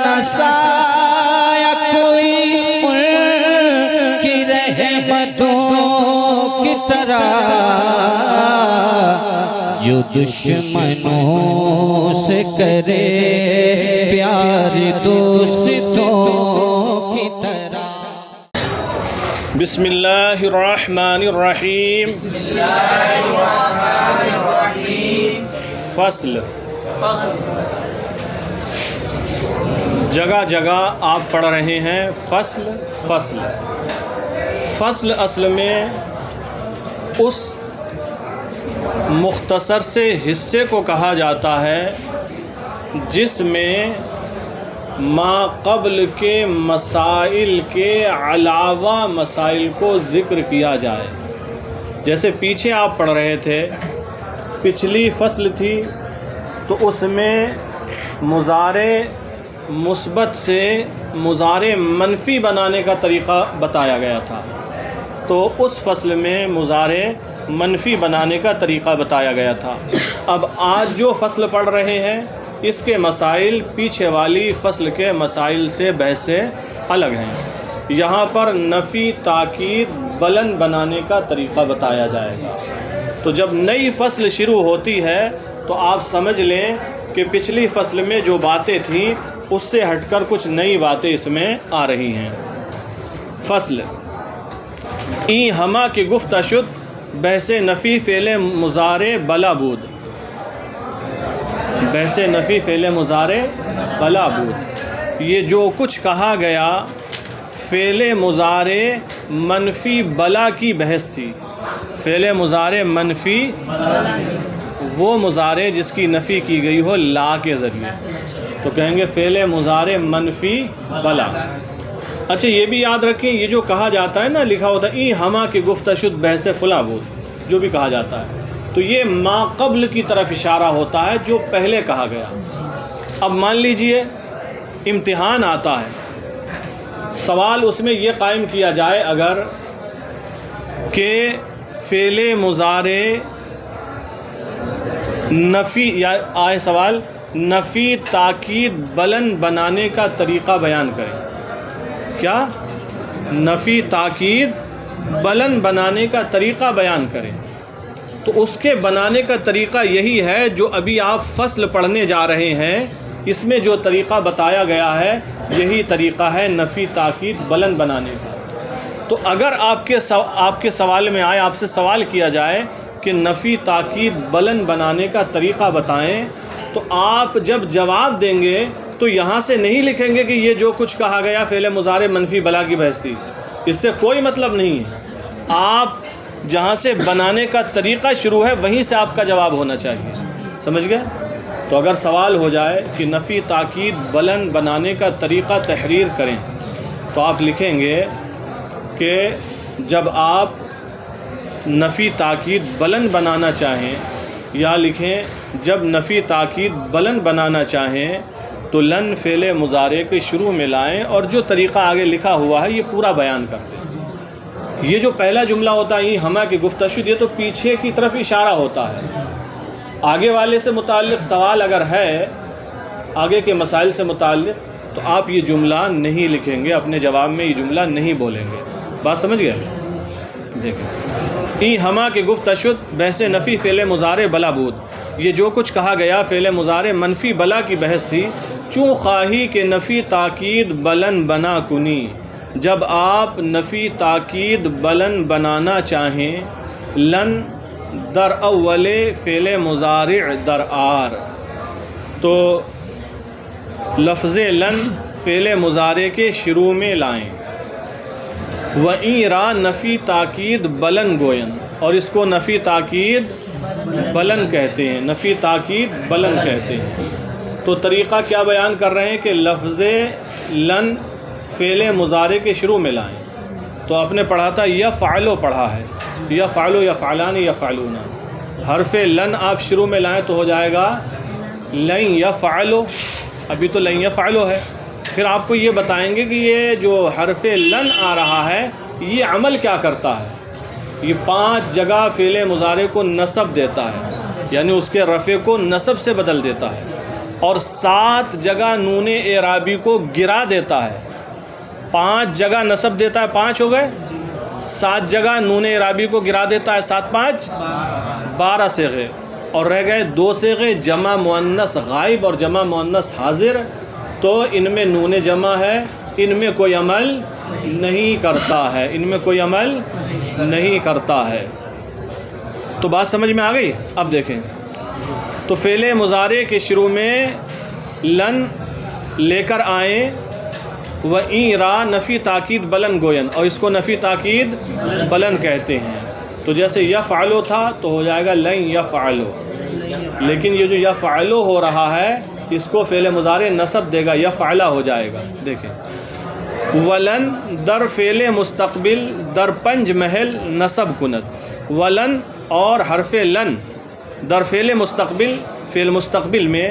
نسایا کوئی ان کی رحمتوں کی طرح جو دشمنوں سے کرے پیار دوستوں کی طرح۔ بسم اللہ الرحمن الرحیم۔ فصل جگہ جگہ آپ پڑھ رہے ہیں فصل فصل فصل اصل میں اس مختصر سے حصے کو کہا جاتا ہے جس میں ما قبل کے مسائل کے علاوہ مسائل کو ذکر کیا جائے۔ جیسے پیچھے آپ پڑھ رہے تھے، پچھلی فصل تھی تو اس میں مضارع مثبت سے مضارع منفی بنانے کا طریقہ بتایا گیا تھا، تو اس فصل میں مضارع منفی بنانے کا طریقہ بتایا گیا تھا۔ اب آج جو فصل پڑھ رہے ہیں اس کے مسائل پیچھے والی فصل کے مسائل سے بحث سے الگ ہیں۔ یہاں پر نفی تاکید بلند بنانے کا طریقہ بتایا جائے گا۔ تو جب نئی فصل شروع ہوتی ہے تو آپ سمجھ لیں کہ پچھلی فصل میں جو باتیں تھیں اس سے ہٹ کر کچھ نئی باتیں اس میں آ رہی ہیں۔ فصل این ہما کی گفت شد بحث نفی فعل مضارع بلا بود۔ بحث نفی فعل مضارع بلا بود، یہ جو کچھ کہا گیا فعل مضارع منفی بلا کی بحث تھی۔ فعل مضارع منفی وہ مضارع جس کی نفی کی گئی ہو لا کے ذریعے، تو کہیں گے فعل مضارع منفی بلا۔ اچھا یہ بھی یاد رکھیں، یہ جو کہا جاتا ہے نا، لکھا ہوتا ہے ای ہما کی گفت شد بحث فلاں بود، جو بھی کہا جاتا ہے تو یہ ما قبل کی طرف اشارہ ہوتا ہے جو پہلے کہا گیا۔ اب مان لیجئے امتحان آتا ہے، سوال اس میں یہ قائم کیا جائے اگر کہ فعل مضارع نفی یا آئے سوال نفی تاکید بلند بنانے کا طریقہ بیان کریں۔ کیا؟ نفی تاکید بلند بنانے کا طریقہ بیان کریں۔ تو اس کے بنانے کا طریقہ یہی ہے جو ابھی آپ فصل پڑھنے جا رہے ہیں، اس میں جو طریقہ بتایا گیا ہے یہی طریقہ ہے نفی تاکید بلند بنانے کا۔ تو اگر آپ کے سوال میں آئے، آپ سے سوال کیا جائے کہ نفی تاکید بلند بنانے کا طریقہ بتائیں، تو آپ جب جواب دیں گے تو یہاں سے نہیں لکھیں گے کہ یہ جو کچھ کہا گیا فعل مضارع منفی بلا کی بحث تھی، اس سے کوئی مطلب نہیں ہے۔ آپ جہاں سے بنانے کا طریقہ شروع ہے وہیں سے آپ کا جواب ہونا چاہیے، سمجھ گئے؟ تو اگر سوال ہو جائے کہ نفی تاکید بلند بنانے کا طریقہ تحریر کریں تو آپ لکھیں گے کہ جب آپ نفی تاکید بلند بنانا چاہیں، یا لکھیں جب نفی تاکید بلند بنانا چاہیں تو لن فعل مضارع کے شروع میں لائیں اور جو طریقہ آگے لکھا ہوا ہے یہ پورا بیان کر دیں۔ یہ جو پہلا جملہ ہوتا ہے ہما کی گفت شد، یہ تو پیچھے کی طرف اشارہ ہوتا ہے۔ آگے والے سے متعلق سوال اگر ہے، آگے کے مسائل سے متعلق، تو آپ یہ جملہ نہیں لکھیں گے، اپنے جواب میں یہ جملہ نہیں بولیں گے۔ بات سمجھ گئے؟ دیکھیں ای ہما کی گفت شد بحث نفی فعل مضارع بلا بود، یہ جو کچھ کہا گیا فعل مضارع منفی بلا کی بحث تھی۔ چوں خواہی کہ نفی تاکید بلند بنا کنی، جب آپ نفی تاکید بلند بنانا چاہیں، لن در اول فعل مضارع در آر، تو لفظ لن فعل مضارع کے شروع میں لائیں۔ وَإِن را نفی تاکید بلند گوین، اور اس کو نفی تاکید بلند کہتے ہیں، نفی تاکید بلند کہتے ہیں۔ تو طریقہ کیا بیان کر رہے ہیں کہ لفظ لن فعل مضارع کے شروع میں لائیں۔ تو آپ نے پڑھا تھا یفعلو، پڑھا ہے یفعلو یفعلان یفعلون، حرف لن آپ شروع میں لائیں تو ہو جائے گا لن یفعلو، ابھی تو لن یفعلو ہے۔ پھر آپ کو یہ بتائیں گے کہ یہ جو حرف لن آ رہا ہے یہ عمل کیا کرتا ہے۔ یہ 5 جگہ فعل مضارع کو نصب دیتا ہے، یعنی اس کے رفع کو نصب سے بدل دیتا ہے۔ اور 7 جگہ نون اعرابی کو گرا دیتا ہے. 5 جگہ نصب دیتا ہے, 5 ہو گئے. 7 جگہ نون اعرابی کو گرا دیتا ہے, 7 5 12 صیغے. اور رہ گئے 2 صیغے جمع مؤنث غائب اور جمع مؤنث حاضر. تو ان میں نون جمع ہے, ان میں کوئی عمل نہیں کرتا ہے, ان میں کوئی عمل نہیں کرتا ہے. تو بات سمجھ میں آ گئی. اب دیکھیں تو فعل مضارع کے شروع میں لن لے کر آئیں, و این را نفی تاکید بلند گوین, اور اس کو نفی تاکید بلند کہتے ہیں. تو جیسے یفعلو تھا تو ہو جائے گا لن یفعلو, لیکن یہ جو یفعلو ہو رہا ہے اس کو فعل مضارع نصب دے گا, یفعلہ ہو جائے گا. دیکھیں ولن در فعل مستقبل در 5 محل نصب کند. ولن اور حرف لن در فعل مستقبل, فعل مستقبل میں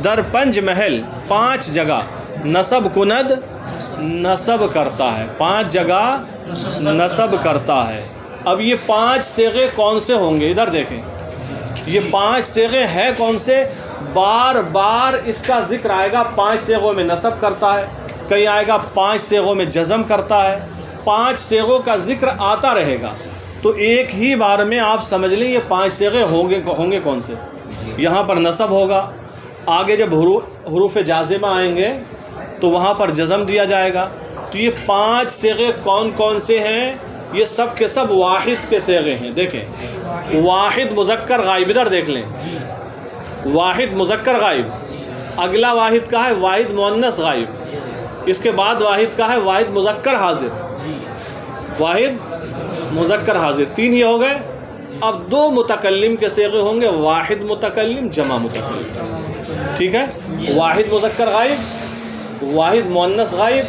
در 5 محل 5 جگہ نصب کند نصب کرتا ہے, 5 جگہ نصب کرتا ہے. اب یہ 5 صیغے کون سے ہوں گے؟ ادھر دیکھیں, یہ 5 صیغے ہیں کون سے؟ بار بار اس کا ذکر آئے گا, 5 صیغوں میں نصب کرتا ہے, کہیں آئے گا 5 صیغوں میں جزم کرتا ہے, 5 صیغوں کا ذکر آتا رہے گا. تو ایک ہی بار میں آپ سمجھ لیں یہ 5 صیغے ہوں گے کون سے. یہاں پر نصب ہوگا, آگے جب حروف جازمہ آئیں گے تو وہاں پر جزم دیا جائے گا. تو یہ 5 صیغے کون کون سے ہیں؟ یہ سب کے سب واحد کے صیغے ہیں. دیکھیں واحد مذکر غائب, ادھر دیکھ لیں, واحد مذکر غائب. اگلا واحد کا ہے واحد مؤنث غائب, اس کے بعد واحد کا ہے واحد مذکر حاضر. واحد مذکر حاضر 3 ہی ہو گئے. اب 2 متکلم کے صیغے ہوں گے, واحد متکلم جمع متکلم. ٹھیک ہے, واحد مذکر غائب, واحد مؤنث غائب,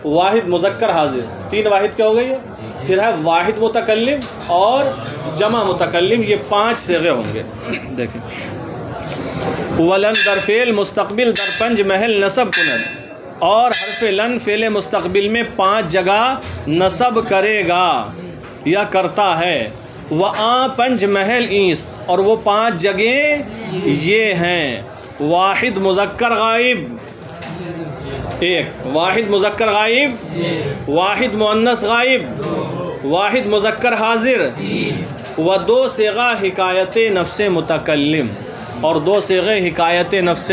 واحد مذکر حاضر. 3 واحد کیا ہو گئی ہے؟ پھر ہے واحد متکلم اور جمع متکلم, یہ 5 صیغے ہوں گے. دیکھیں ولن در فعل مستقبل در 5 محل نصب کند, اور حرف لن فعل مستقبل میں 5 جگہ نصب کرے گا یا کرتا ہے. وآ 5 محل ایس, اور وہ 5 جگہیں یہ ہیں واحد مذکر غائب 1, واحد مذکر غائب, واحد مؤنث غائب, واحد مذکر حاضر, و 2 صیغہ حکایت نفس متکلم, اور 2 صیغے حکایت نفس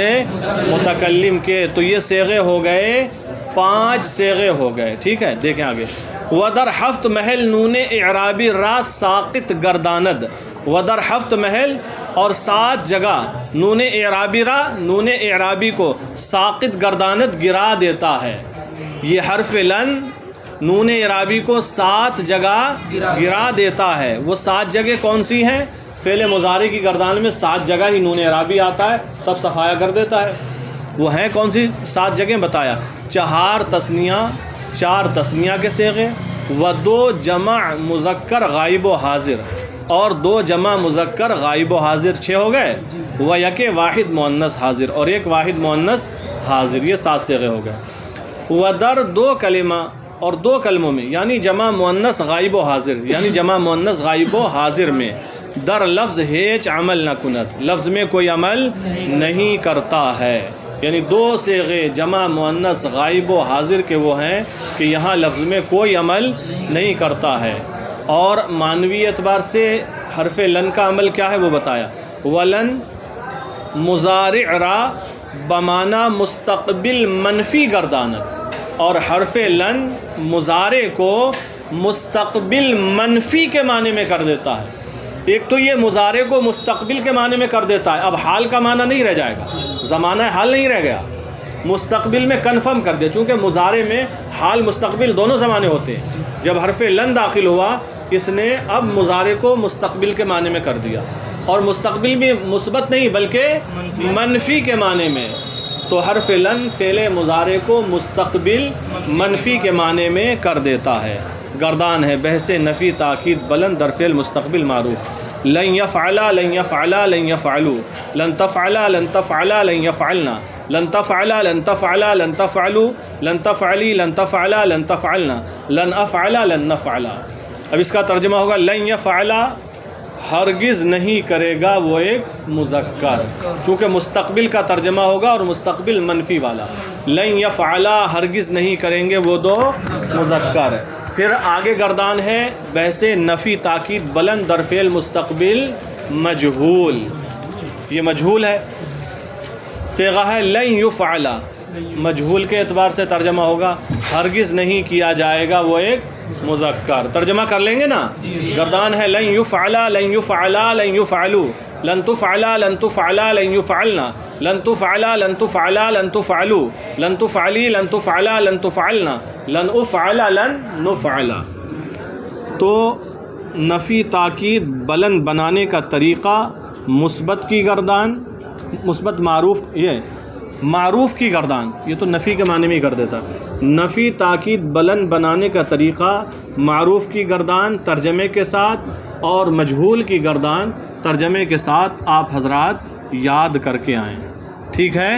متکلم کے. تو یہ صیغے ہو گئے 5 صیغے ہو گئے. ٹھیک ہے, دیکھیں آگے. ودر 7 محل نون اعرابی را ساقط گرداند, ودر 7 محل اور 7 جگہ نون اعرابی را, نون اعرابی کو ساقط گرداند گرا دیتا ہے. یہ حرف لن نون اعرابی کو 7 جگہ گرا دیتا ہے. وہ 7 جگہ کون سی ہیں؟ فعل مضارع کی گردان میں 7 جگہ ہی نون اعرابی آتا ہے, سب صفایا کر دیتا ہے. وہ ہیں کون سی 7 جگہیں بتایا؟ 4 تثنیہ, 4 تثنیہ کے صیغے, و 2 جمع مذکر غائب و حاضر, اور 2 جمع مذکر غائب و حاضر 6 ہو گئے. و 1 واحد مؤنث حاضر, اور 1 واحد مؤنث حاضر, یہ 7 صیغے ہو گئے. و در 2 کلمہ, اور 2 کلموں میں یعنی جمع مؤنث غائب و حاضر, یعنی جمع مؤنث غائب و حاضر میں در لفظ ہیچ عمل نہ کند, لفظ میں کوئی عمل نہیں کرتا ہے. یعنی 2 صیغے جمع مؤنث غائب و حاضر کے وہ ہیں کہ یہاں لفظ میں کوئی عمل نہیں کرتا ہے. اور معنوی اعتبار سے حرف لن کا عمل کیا ہے وہ بتایا. ولن مضارع را بمانا مستقبل منفی گرداند, اور حرف لن مضارع کو مستقبل منفی کے معنی میں کر دیتا ہے. ایک تو یہ مضارع کو مستقبل کے معنی میں کر دیتا ہے, اب حال کا معنی نہیں رہ جائے گا, زمانہ حال نہیں رہ گیا, مستقبل میں کنفرم کر دیا. چونکہ مضارع میں حال مستقبل دونوں زمانے ہوتے ہیں. جب حرف لن داخل ہوا اس نے اب مضارع کو مستقبل کے معنی میں کر دیا, اور مستقبل میں مثبت نہیں بلکہ منفی کے معنی میں. تو حرف لن فعل مضارع کو مستقبل منفی کے معنی میں کر دیتا ہے. گردان ہے بحث نفی تاکید بلند در فعل مستقبل معروف. لن یفعلا لن یفعلا لن یفعلوا, لن تفعلا لن تفعلا لن یفعلنا, لن تفعلا لن تفعلا لن تفعلوا, لن تفعلی لن تفعلا لن تفعلنا, لن افعلا لن نفعلا. اب اس کا ترجمہ ہوگا لن یفعلا ہرگز نہیں کرے گا وہ ایک مذکر، چونکہ مستقبل کا ترجمہ ہوگا اور مستقبل منفی والا. لن یفعلا ہرگز نہیں کریں گے وہ دو مذکر ہے. پھر آگے گردان ہے بحث نفی تاکید بلند در فعل مستقبل مجہول. یہ مجہول ہے، صیغہ ہے لن یفعلا، مجہول کے اعتبار سے ترجمہ ہوگا ہرگز نہیں کیا جائے گا وہ ایک مذکر. ترجمہ کر لیں گے نا. گردان ہے لن یفعلا لن یفعلا لن یفعلوا، لن تفعلا لن تفعلا لن یفعلنا، لن تفعلا لن تفعلا لن تفعلوا، لن تفعلی لن تفعلا لن تفعلنا، لن افعلا لن نفعلا. تو نفی تاکید بلند بنانے کا طریقہ مثبت کی گردان، مثبت معروف، یہ معروف کی گردان، یہ تو نفی کے معنی میں ہی کر دیتا. نفی تاکید بلند بنانے کا طریقہ معروف کی گردان ترجمے کے ساتھ اور مجہول کی گردان ترجمے کے ساتھ آپ حضرات یاد کر کے آئیں. ٹھیک ہے.